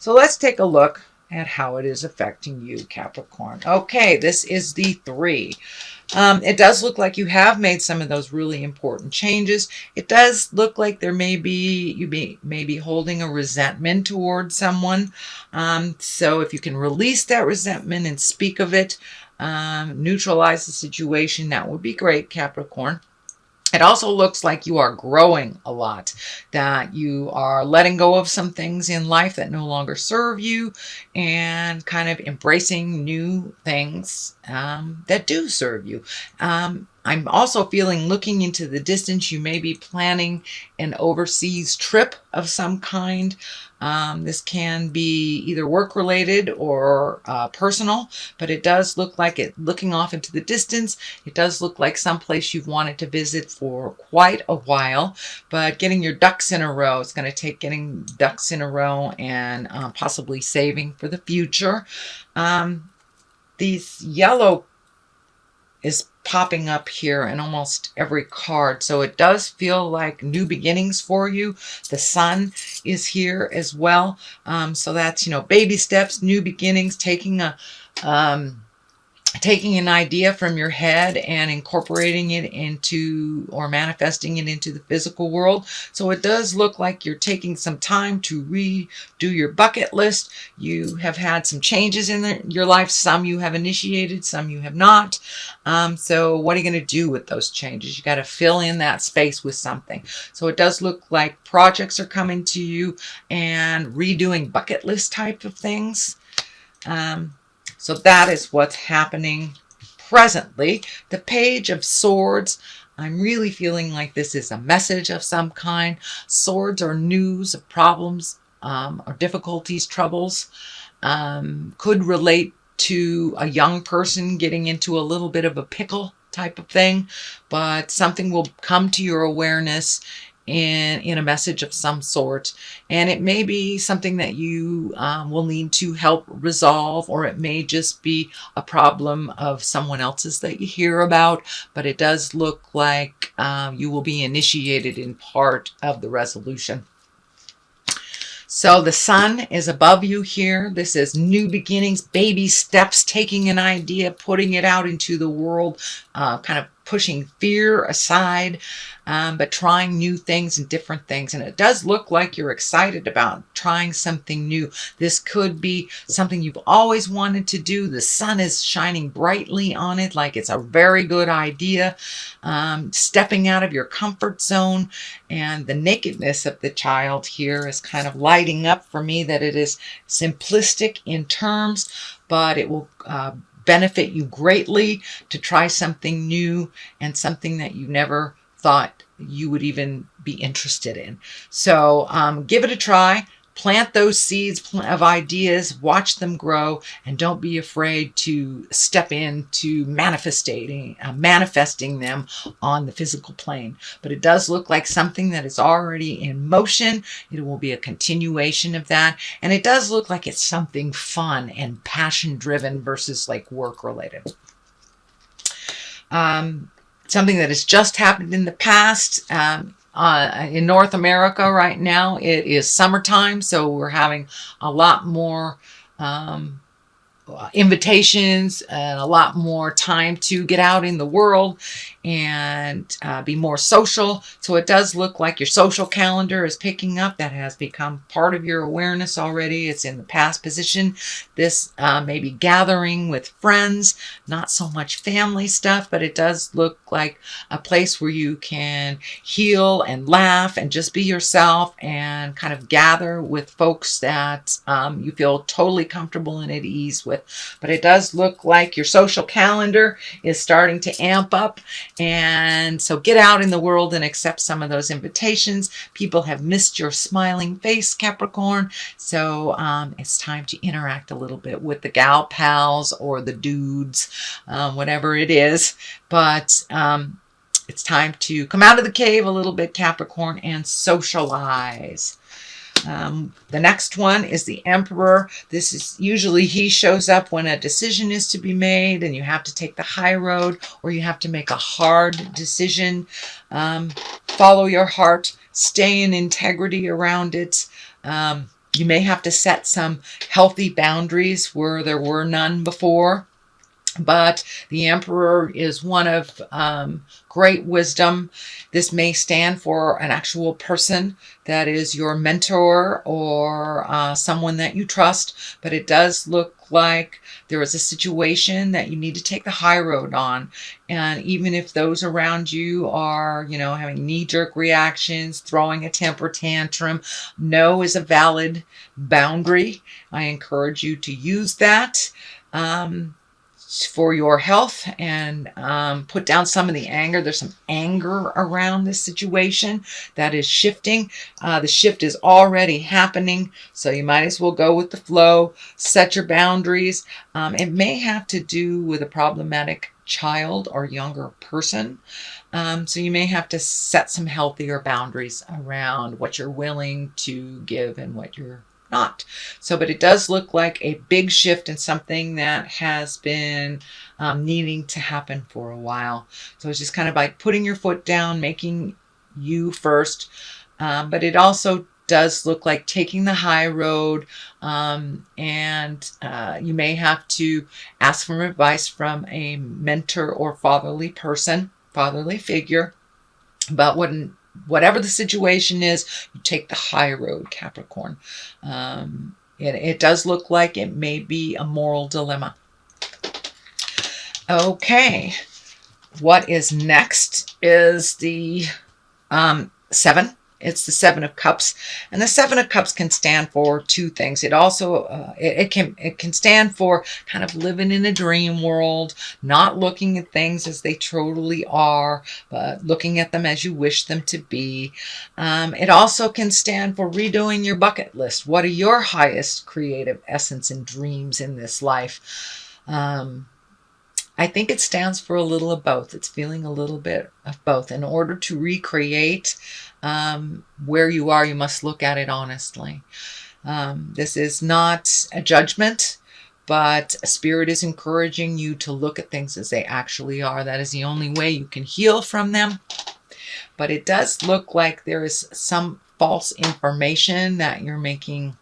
So let's take a look at how it is affecting you, Capricorn. Okay, this is the 3. It does look like you have made some of those really important changes. It does look like there may be, may be holding a resentment towards someone. So if you can release that resentment and speak of it, neutralize the situation, that would be great, Capricorn. It also looks like you are growing a lot, that you are letting go of some things in life that no longer serve you and kind of embracing new things that do serve you. I'm also feeling, looking into the distance, you may be planning an overseas trip of some kind. This can be either work related or personal, but it does look like it, looking off into the distance, it does look like someplace you've wanted to visit for quite a while, but getting your ducks in a row. It's going to take getting ducks in a row and possibly saving for the future. These yellow is popping up here in almost every card. So it does feel like new beginnings for you. The sun is here as well. So that's, you know, baby steps, new beginnings, taking an idea from your head and incorporating it into, or manifesting it into the physical world. So it does look like you're taking some time to redo your bucket list. You have had some changes in your life. Some you have initiated, some you have not. So what are you going to do with those changes? You got to fill in that space with something. So it does look like projects are coming to you and redoing bucket list type of things. So that is what's happening presently. The Page of Swords, I'm really feeling like this is a message of some kind. Swords are news of problems or difficulties, troubles. Could relate to a young person getting into a little bit of a pickle type of thing, but something will come to your awareness in a message of some sort, and it may be something that you will need to help resolve, or it may just be a problem of someone else's that you hear about, but it does look like you will be initiated in part of the resolution. So the sun is above you here. This is new beginnings, baby steps, taking an idea, putting it out into the world, kind of pushing fear aside, but trying new things and different things. And it does look like you're excited about trying something new. This could be something you've always wanted to do. The sun is shining brightly on it, like it's a very good idea. Stepping out of your comfort zone, and the nakedness of the child here is kind of lighting up for me, that it is simplistic in terms, but it will benefit you greatly to try something new and something that you never thought you would even be interested in. So give it a try. Plant those seeds of ideas, watch them grow, and don't be afraid to step into manifesting them on the physical plane. But it does look like something that is already in motion. It will be a continuation of that. And it does look like it's something fun and passion-driven versus like work-related. Something that has just happened in the past. In North America right now, it is summertime, so we're having a lot more invitations and a lot more time to get out in the world and be more social. So it does look like your social calendar is picking up. That has become part of your awareness already. It's in the past position. This may be gathering with friends, not so much family stuff, but it does look like a place where you can heal and laugh and just be yourself and kind of gather with folks that you feel totally comfortable and at ease with. But it does look like your social calendar is starting to amp up. And so get out in the world and accept some of those invitations. People have missed your smiling face, Capricorn. So it's time to interact a little bit with the gal pals or the dudes, whatever it is. But it's time to come out of the cave a little bit, Capricorn, and socialize. The next one is the Emperor. This is usually, he shows up when a decision is to be made and you have to take the high road, or you have to make a hard decision. Follow your heart, stay in integrity around it. You may have to set some healthy boundaries where there were none before. But the Emperor is one of great wisdom. This may stand for an actual person that is your mentor or someone that you trust, but it does look like there is a situation that you need to take the high road on. And even if those around you are, you know, having knee-jerk reactions, throwing a temper tantrum, no is a valid boundary. I encourage you to use that for your health and put down some of the anger. There's some anger around this situation that is shifting. The shift is already happening, so you might as well go with the flow. Set your boundaries. It may have to do with a problematic child or younger person. So you may have to set some healthier boundaries around what you're willing to give and what you're not. So, but it does look like a big shift in something that has been needing to happen for a while. So it's just kind of like putting your foot down, making you first. But it also does look like taking the high road, and you may have to ask for advice from a mentor or fatherly person, fatherly figure. But whatever the situation is, you take the high road, Capricorn. It does look like it may be a moral dilemma. Okay, what is next is the 7. It's the 7 of Cups, and the 7 of Cups can stand for two things. It also it can stand for kind of living in a dream world, not looking at things as they totally are, but looking at them as you wish them to be. It also can stand for redoing your bucket list. What are your highest creative essence and dreams in this life? I think it stands for a little of both. It's feeling a little bit of both. In order to recreate where you are, you must look at it honestly. This is not a judgment, but Spirit is encouraging you to look at things as they actually are. That is the only way you can heal from them. But it does look like there is some false information that you're making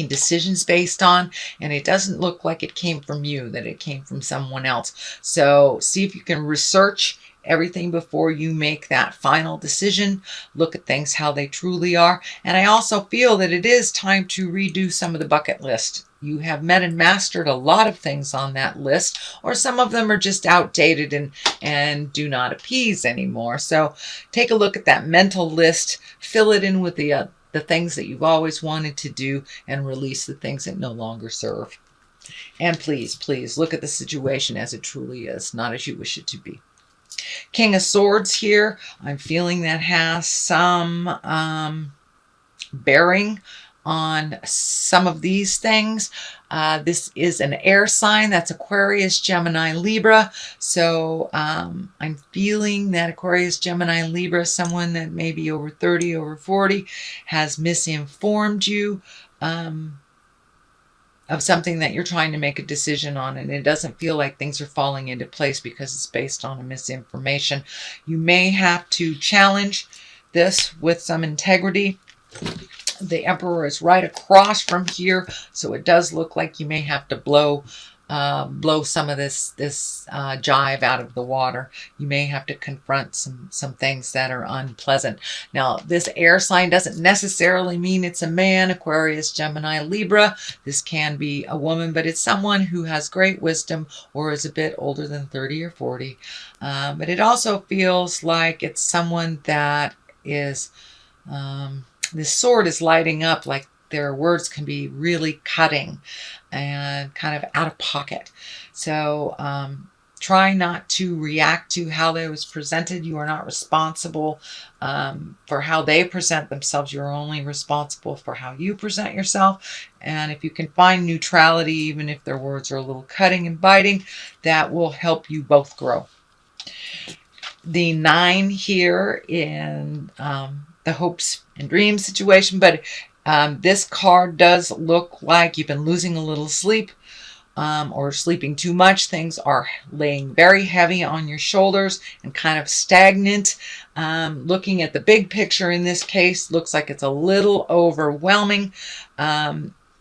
decisions based on, and it doesn't look like it came from you, that it came from someone else. So see if you can research everything before you make that final decision. Look at things how they truly are. And I also feel that it is time to redo some of the bucket list. You have met and mastered a lot of things on that list, or some of them are just outdated and do not appease anymore. So take a look at that mental list, fill it in with the things that you've always wanted to do, and release the things that no longer serve. And please, please look at the situation as it truly is, not as you wish it to be. King of Swords here. I'm feeling that has some bearing on some of these things. This is an air sign. That's Aquarius, Gemini, Libra. So I'm feeling that Aquarius, Gemini, Libra, someone that may be over 30, over 40, has misinformed you of something that you're trying to make a decision on, and it doesn't feel like things are falling into place because it's based on a misinformation. You may have to challenge this with some integrity. The Emperor is right across from here, so it does look like you may have to blow some of this jive out of the water. You may have to confront some things that are unpleasant. Now, this air sign doesn't necessarily mean it's a man, Aquarius, Gemini, Libra. This can be a woman, but it's someone who has great wisdom or is a bit older than 30 or 40. But it also feels like it's someone that is, this sword is lighting up, like their words can be really cutting and kind of out of pocket. So try not to react to how they was presented. You are not responsible for how they present themselves. You're only responsible for how you present yourself. And if you can find neutrality, even if their words are a little cutting and biting, that will help you both grow. The 9 here in the hopes and dreams situation, but this card does look like you've been losing a little sleep or sleeping too much. Things are laying very heavy on your shoulders and kind of stagnant. Looking at the big picture in this case, looks like it's a little overwhelming.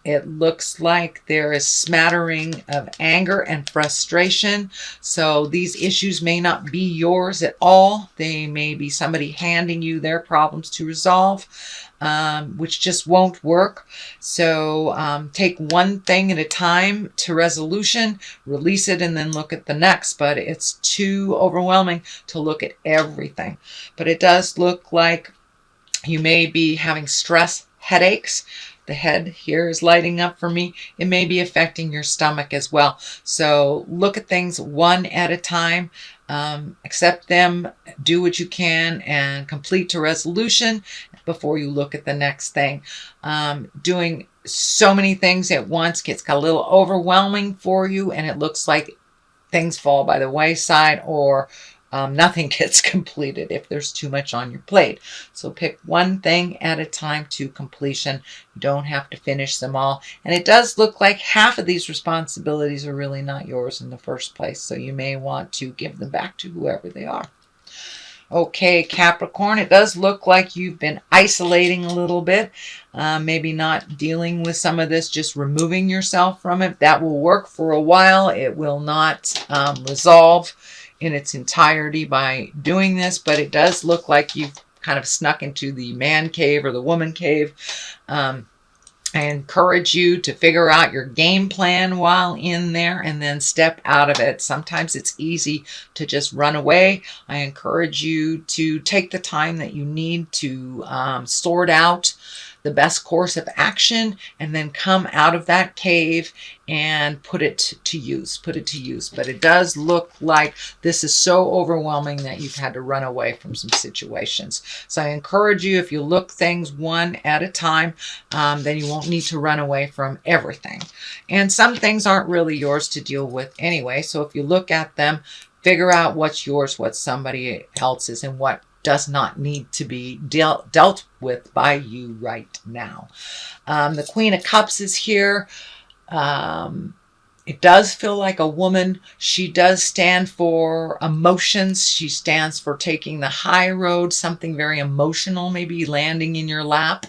It looks like there is smattering of anger and frustration. So these issues may not be yours at all. They may be somebody handing you their problems to resolve, which just won't work. So take one thing at a time to resolution, release it, and then look at the next. But it's too overwhelming to look at everything. But it does look like you may be having stress, headaches. The head here is lighting up for me. It may be affecting your stomach as well. So look at things one at a time. Accept them, do what you can, and complete to resolution before you look at the next thing. Doing so many things at once gets a little overwhelming for you, and it looks like things fall by the wayside, or nothing gets completed if there's too much on your plate. So pick one thing at a time to completion. You don't have to finish them all. And it does look like half of these responsibilities are really not yours in the first place. So you may want to give them back to whoever they are. Okay, Capricorn, it does look like you've been isolating a little bit. Maybe not dealing with some of this, just removing yourself from it. That will work for a while. It will not resolve in its entirety by doing this, but it does look like you've kind of snuck into the man cave or the woman cave. I encourage you to figure out your game plan while in there and then step out of it. Sometimes it's easy to just run away. I encourage you to take the time that you need to sort out the best course of action and then come out of that cave and put it to use. But it does look like this is so overwhelming that you've had to run away from some situations. So I encourage you, if you look things one at a time, then you won't need to run away from everything. And some things aren't really yours to deal with anyway. So if you look at them, figure out what's yours, what's somebody else's, and what does not need to be dealt with by you right now. The Queen of Cups is here. It does feel like a woman. She does stand for emotions. She stands for taking the high road, something very emotional, maybe landing in your lap.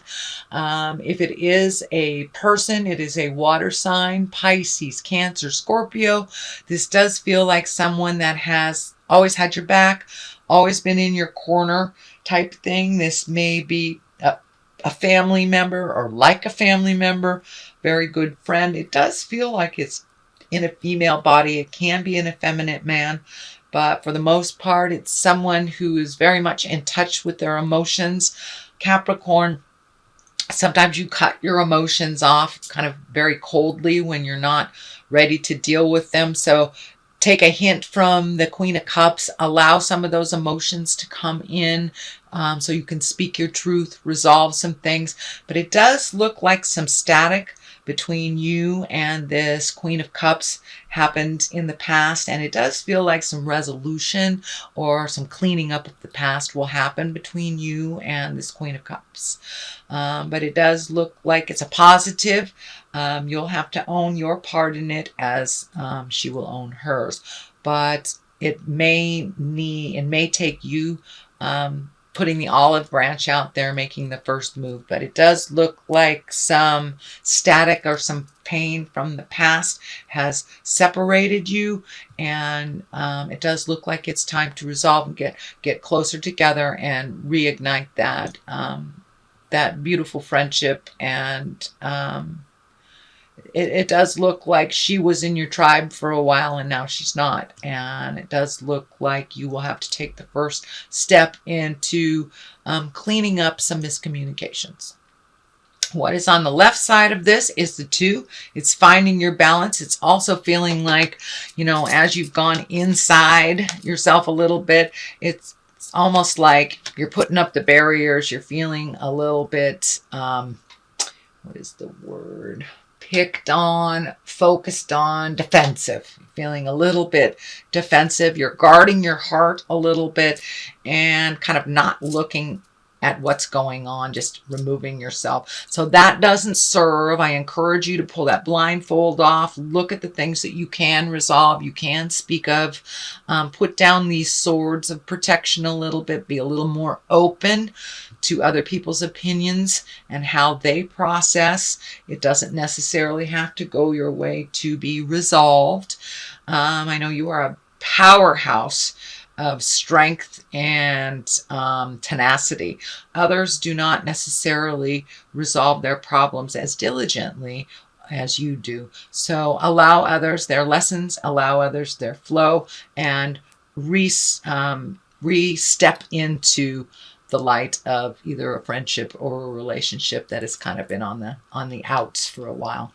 If it is a person, it is a water sign, Pisces, Cancer, Scorpio. This does feel like someone that has always had your back, always been in your corner type thing. This may be a family member or like a family member, very good friend. It does feel like it's in a female body. It can be an effeminate man, but for the most part, it's someone who is very much in touch with their emotions. Capricorn, sometimes you cut your emotions off kind of very coldly when you're not ready to deal with them. So take a hint from the Queen of Cups. Allow some of those emotions to come in so you can speak your truth, resolve some things. But it does look like some static between you and this Queen of Cups happened in the past. And it does feel like some resolution or some cleaning up of the past will happen between you and this Queen of Cups. But it does look like it's a positive. You'll have to own your part in it as she will own hers. But it may take you putting the olive branch out there, making the first move. But it does look like some static or some pain from the past has separated you. And it does look like it's time to resolve and get closer together and reignite that beautiful friendship. And it does look like she was in your tribe for a while and now she's not. And it does look like you will have to take the first step into cleaning up some miscommunications. What is on the left side of this is the 2. It's finding your balance. It's also feeling like, as you've gone inside yourself a little bit, it's almost like you're putting up the barriers. You're feeling a little bit, what is the word? Picked on, focused on, defensive. Feeling a little bit defensive. You're guarding your heart a little bit and kind of not looking at what's going on, just removing yourself. So that doesn't serve. I encourage you to pull that blindfold off. Look at the things that you can resolve, you can speak of. Put down these swords of protection a little bit. Be a little more open to other people's opinions and how they process. It doesn't necessarily have to go your way to be resolved. I know you are a powerhouse of strength and tenacity. Others do not necessarily resolve their problems as diligently as you do. So allow others their lessons, allow others their flow, and re-step into the light of either a friendship or a relationship that has kind of been on the outs for a while.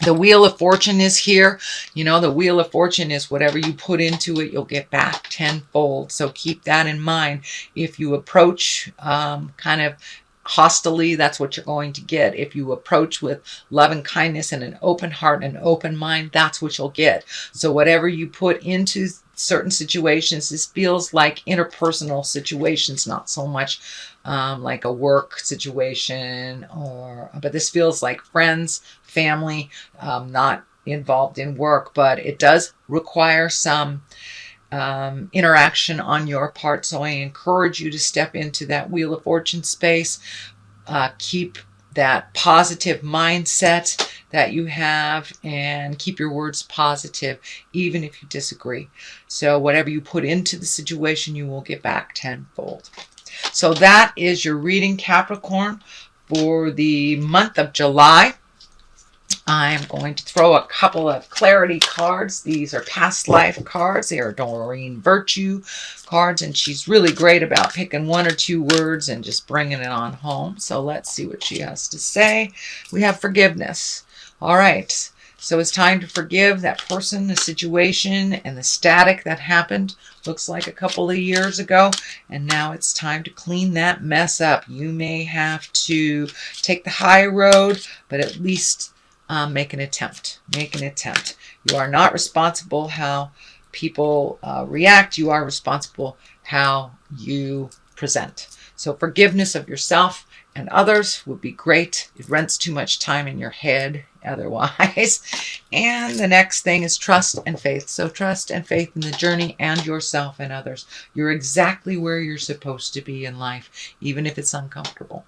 The Wheel of Fortune is here. You know, the Wheel of Fortune is whatever you put into it, you'll get back tenfold. So keep that in mind. If you approach kind of hostilely, that's what you're going to get. If you approach with love and kindness and an open heart and an open mind, that's what you'll get. So whatever you put into certain situations, this feels like interpersonal situations, not so much like a work situation, but this feels like friends, family, not involved in work, but it does require some interaction on your part. So I encourage you to step into that Wheel of Fortune space. Keep that positive mindset that you have and keep your words positive, even if you disagree. So whatever you put into the situation, you will get back tenfold. So that is your reading, Capricorn, for the month of July. I'm going to throw a couple of clarity cards. These are past life cards. They are Doreen Virtue cards, and she's really great about picking one or two words and just bringing it on home. So let's see what she has to say. We have forgiveness. All right. So it's time to forgive that person, the situation, and the static that happened. Looks like a couple of years ago. And now it's time to clean that mess up. You may have to take the high road, but at least make an attempt. Make an attempt. You are not responsible how people react. You are responsible how you present. So forgiveness of yourself and others would be great. It rents too much time in your head otherwise. And the next thing is trust and faith. So trust and faith in the journey and yourself and others. You're exactly where you're supposed to be in life, even if it's uncomfortable.